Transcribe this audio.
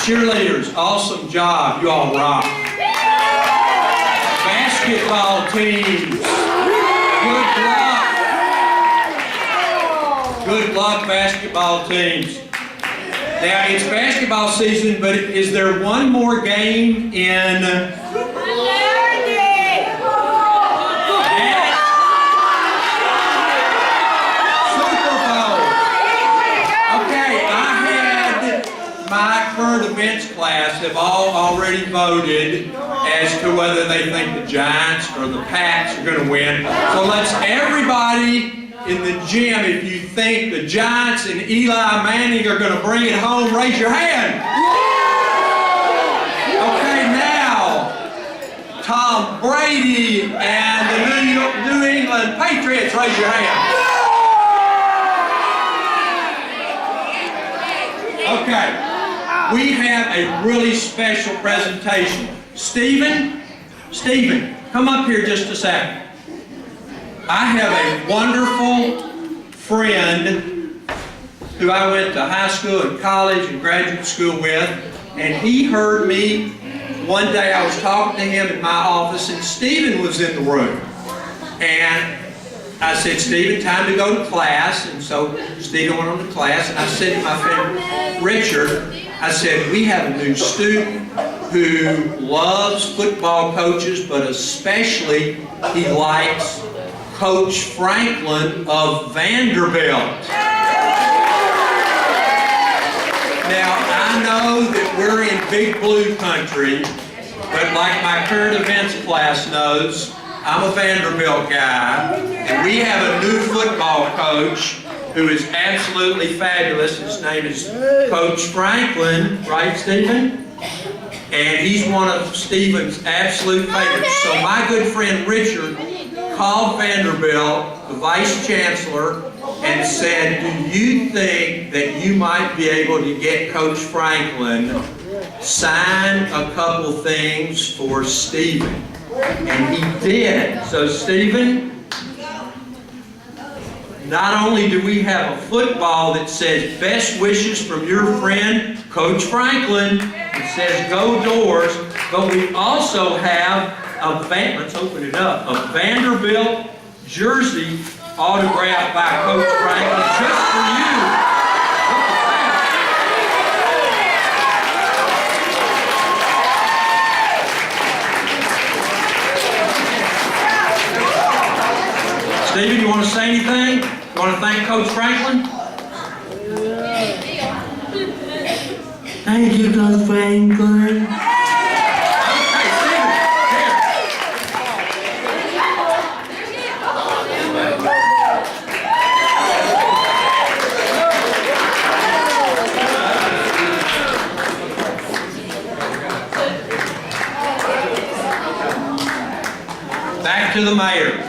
Cheerleaders, awesome job. You all rock. Basketball teams, good luck. Good luck, basketball teams. Now, it's basketball season, but is there one more game in Super Bowl? Okay, I had my current events class have all already voted as to whether they think the Giants or the Pats are going to win. So let's everybody in the gym, if you think the Giants and Eli Manning are going to bring it home, raise your hand. Okay, now, Tom Brady and the New England Patriots, raise your hand. Okay, we have a really special presentation. Stephen, come up here just a second. I have a wonderful friend who I went to high school and college and graduate school with, and he heard me one day. I was talking to him in my office, and Stephen was in the room. And I said, Stephen, time to go to class. And so Stephen went on to class, and I said to my friend Richard, I said, we have a new student who loves football coaches, but especially he likes Coach Franklin of Vanderbilt. Now, I know that we're in big blue country, but like my current events class knows, I'm a Vanderbilt guy, and we have a new football coach who is absolutely fabulous. His name is Coach Franklin, right, Stephen? And he's one of Stephen's absolute favorites. So my good friend Richard called Vanderbilt, the vice chancellor, and said, do you think that you might be able to get Coach Franklin sign a couple things for Stephen? And he did. So Stephen, not only do we have a football that says best wishes from your friend Coach Franklin, it says go Doors, but we also have let's open it up, a Vanderbilt jersey autographed by Coach Franklin just for you. Stephen, you want to say anything? You want to thank Coach Franklin? Thank you, Coach Franklin. Back to the mayor.